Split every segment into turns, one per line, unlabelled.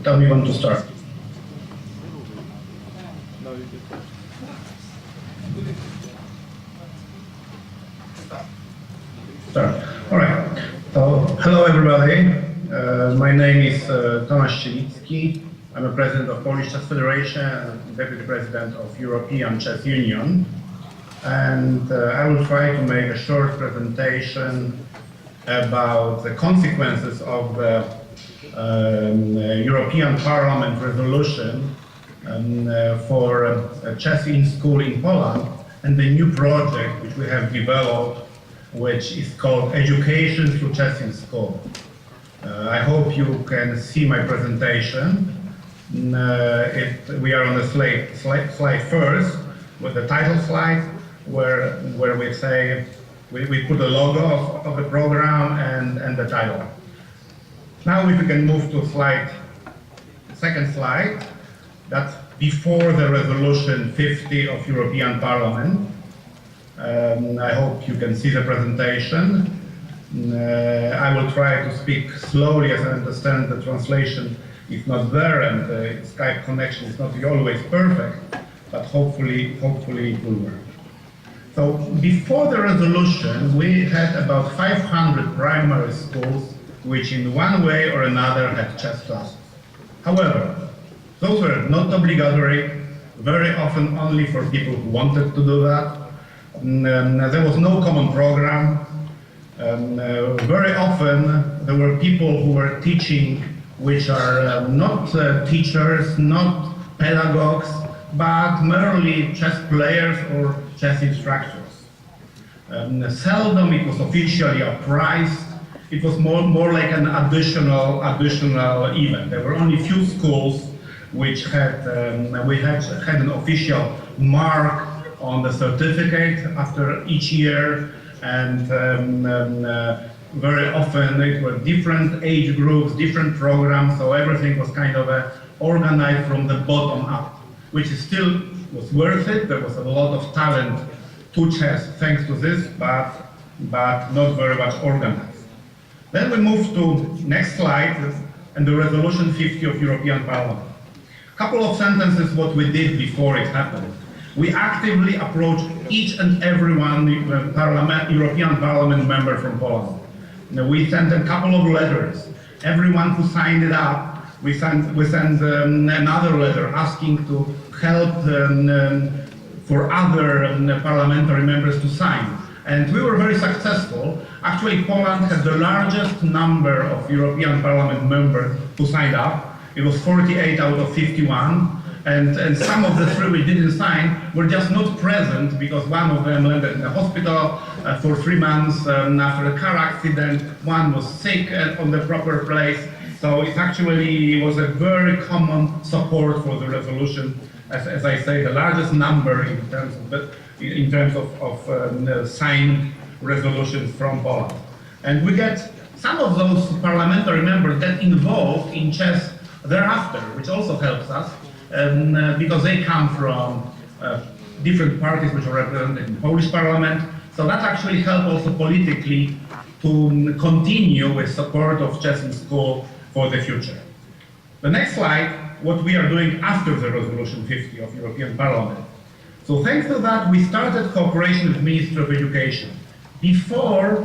tell me when to start. Start. All right. So, hello everybody. My name is Tomasz Cielicki. I'm a president of Polish Chess Federation and deputy president of European Chess Union. And I will try to make a short presentation about the consequences of the European Parliament resolution for chess in school in Poland and the new project which we have developed, which is called Education Through Chess in School. I hope you can see my presentation. We are on the slide first with the title slide, where we say we put the logo of the program and the title. Now if we can move to second slide, that's before the resolution 50 of European Parliament. I hope you can see the presentation. I will try to speak slowly, as I understand the translation is not there and the Skype connection is not always perfect, but hopefully it will work. So before the resolution, we had about 500 primary schools which in one way or another had chess classes. However, those were not obligatory, very often only for people who wanted to do that. There was no common program. Very often there were people who were teaching which are not teachers, not pedagogues, but merely chess players or chess instructors. Seldom it was officially a prize. It was more like an additional event. There were only few schools which had an official mark on the certificate after each year, and very often it were different age groups, different programs, so everything was kind of organized from the bottom up, which still was worth it. There was a lot of talent to chess thanks to this, but not very much organized. Then we move to next slide and the resolution 50 of European Parliament. Couple of sentences what we did before it happened. We actively approached each and every one European Parliament member from Poland. We sent a couple of letters. Everyone who signed it up, we sent another letter asking to help for other parliamentary members to sign. And we were very successful. Actually, Poland had the largest number of European Parliament members who signed up. It was 48 out of 51. And some of the three we didn't sign were just not present because one of them landed in the hospital for 3 months after a car accident. One was sick on the proper place. So it actually was a very common support for the resolution. As I say, the largest number in terms of signed resolutions from Poland. And we get some of those parliamentary members get involved in chess thereafter, which also helps us. Because they come from different parties which are represented in the Polish Parliament. So that actually helped also politically to continue with support of chess in school for the future. The next slide, what we are doing after the resolution 50 of European Parliament. So thanks to that, we started cooperation with Ministry of Education. Before,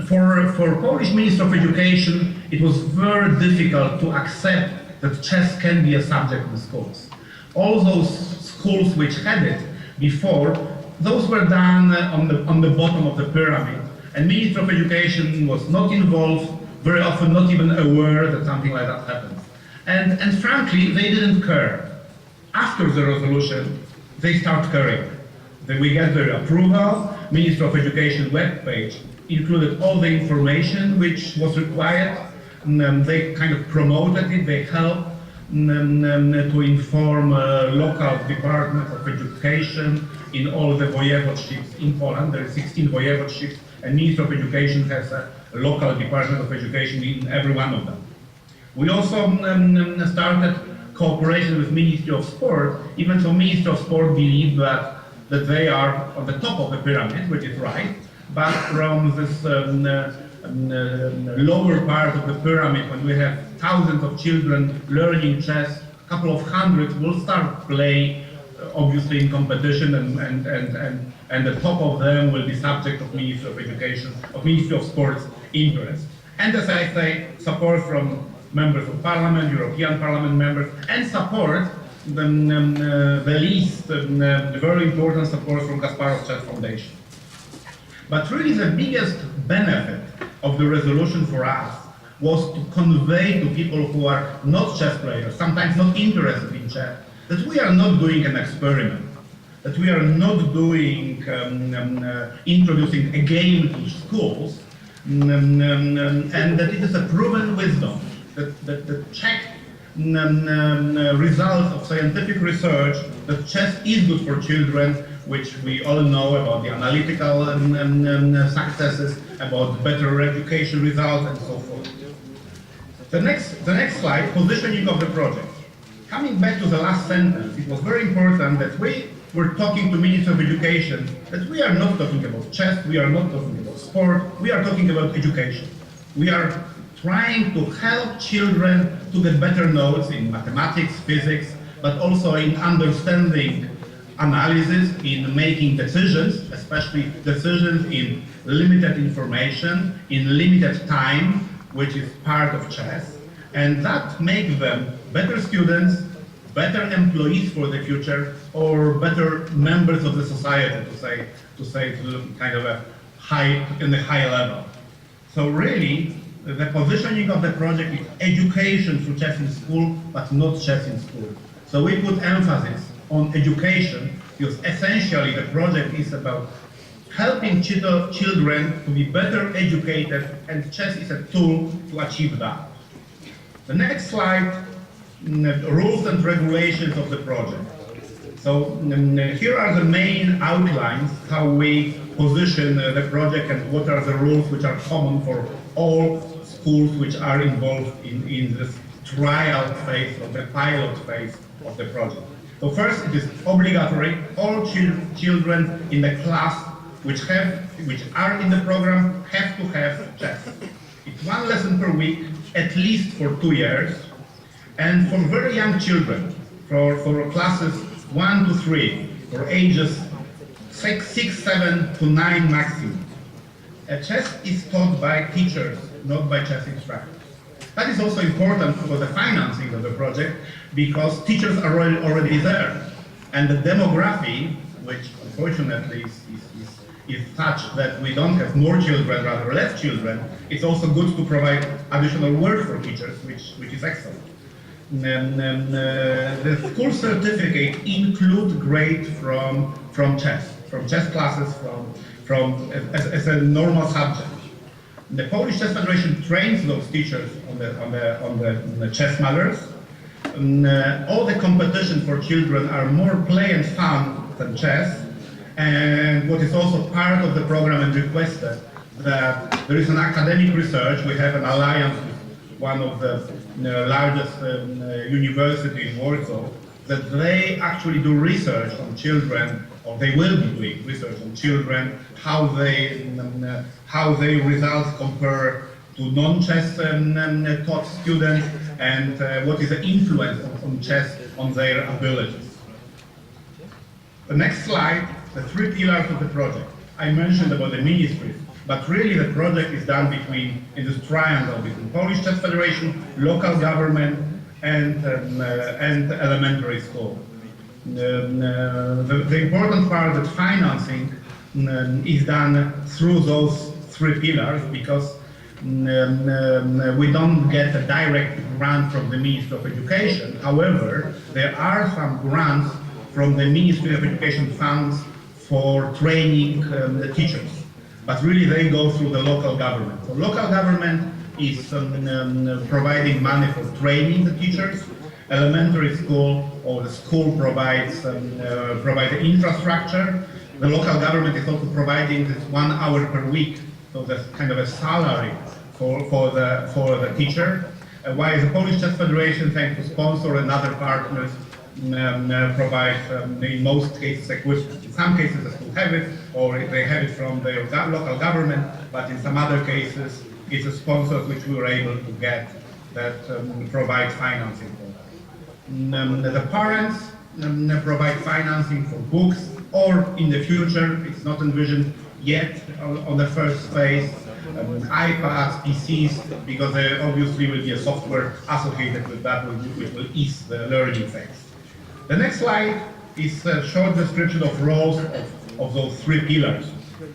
for Polish Ministry of Education, it was very difficult to accept that chess can be a subject in schools. All those schools which had it before, those were done on the bottom of the pyramid. And Ministry of Education was not involved, very often not even aware that something like that happens. And frankly, they didn't care. After the resolution, they start caring. Then we get their approval. Ministry of Education webpage included all the information which was required. They kind of promoted it, they helped to inform local departments of education in all the voivodeships in Poland. There are 16 voivodeships, and Ministry of Education has a local department of education in every one of them. We also started cooperation with Ministry of Sport, even though Ministry of Sport believe that they are on the top of the pyramid, which is right, but from this lower part of the pyramid, when we have thousands of children learning chess, a couple of hundred will start play, obviously in competition, and the top of them will be subject of Ministry of Education, of Ministry of Sports interest. And as I say, support from members of Parliament, European Parliament members, and support the least, very important support from Kasparov Chess Foundation. But really the biggest benefit of the resolution for us was to convey to people who are not chess players, sometimes not interested in chess, that we are not doing an experiment, that we are not doing, introducing a game to schools, and that it is a proven wisdom, that the checked results of scientific research, that chess is good for children, which we all know about the analytical successes, about better education results, and so forth. The next slide, positioning of the project. Coming back to the last sentence, it was very important that we were talking to Minister of Education, that we are not talking about chess, we are not talking about sport, we are talking about education. We are trying to help children to get better notes in mathematics, physics, but also in understanding analysis, in making decisions, especially decisions in limited information, in limited time, which is part of chess, and that makes them better students, better employees for the future, or better members of the society, to say to kind of a high level. So really, the positioning of the project is education through chess in school, but not chess in school. So we put emphasis on education, because essentially the project is about helping children to be better educated, and chess is a tool to achieve that. The next slide, rules and regulations of the project. So here are the main outlines, how we position the project and what are the rules which are common for all schools which are involved in this trial phase or the pilot phase of the project. So first, it is obligatory. All children in the class which are in the program have to have chess. It's one lesson per week, at least for 2 years. And for very young children, for classes 1 to 3, for ages 6, 7 to 9 maximum, chess is taught by teachers, not by chess instructors. That is also important for the financing of the project, because teachers are already there. And the demography, which unfortunately is such that we don't have more children, rather less children, it's also good to provide additional work for teachers, which is excellent. The school certificate includes grade from chess classes, as a normal subject. The Polish Chess Federation trains those teachers on the chess matters. All the competitions for children are more play and fun than chess. And what is also part of the program and requested, that there is an academic research. We have an alliance with one of the largest university in Warsaw, that they actually do research on children, or they will be doing research on children, how their results compare to non-chess taught students, and what is the influence on chess on their abilities. The next slide, the 3 pillars of the project. I mentioned about the ministries, but really the project is done in this triangle between Polish Chess Federation, local government, and elementary school. The important part, that financing is done through those 3 pillars, because we don't get a direct grant from the Ministry of Education. However, there are some grants from the Ministry of Education funds for training the teachers. But really they go through the local government. So local government is providing money for training the teachers. Elementary school or the school provides the infrastructure. The local government is also providing this 1 hour per week, so that's kind of a salary for the teacher. While the Polish Chess Federation, thanks to sponsor and other partners, provide in most cases equipment. In some cases the school have it, or they have it from their local government, but in some other cases It's a sponsor which we were able to get that provides financing for that. The parents provide financing for books, or in the future, it's not envisioned yet on the first phase, iPads, PCs, because there obviously will be a software associated with that which will ease the learning phase. The next slide is a short description of roles of those three pillars.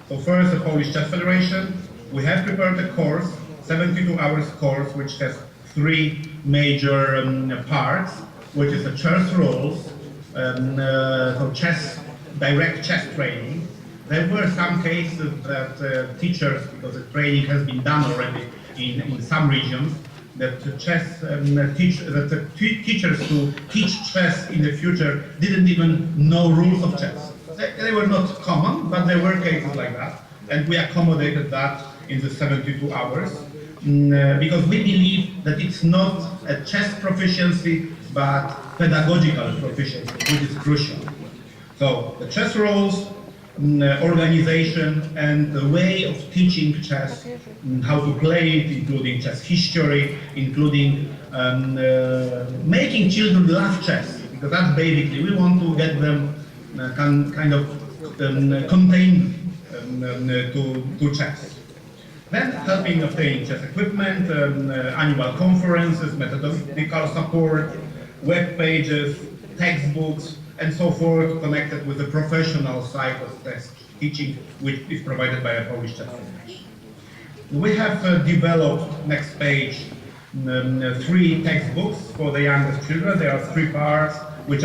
So first, the Polish Chess Federation. We have prepared a course, 72 hours course, which has three major parts, which is the chess rules, so direct chess training. There were some cases that teachers, because the training has been done already in some regions, that teachers who teach chess in the future didn't even know rules of chess. They were not common, but there were cases like that, and we accommodated that in the 72 hours, because we believe that it's not a chess proficiency, but pedagogical proficiency, which is crucial. So the chess rules, organization, and the way of teaching chess, how to play it, including chess history, including making children love chess, because that's basically, we want to get them kind of contained to chess. Then helping obtain chess equipment, annual conferences, methodological support, web pages, textbooks, and so forth, connected with the professional side of chess teaching, which is provided by a Polish Chess Federation. We have developed, next page, 3 textbooks for the youngest children. There are 3 parts, which are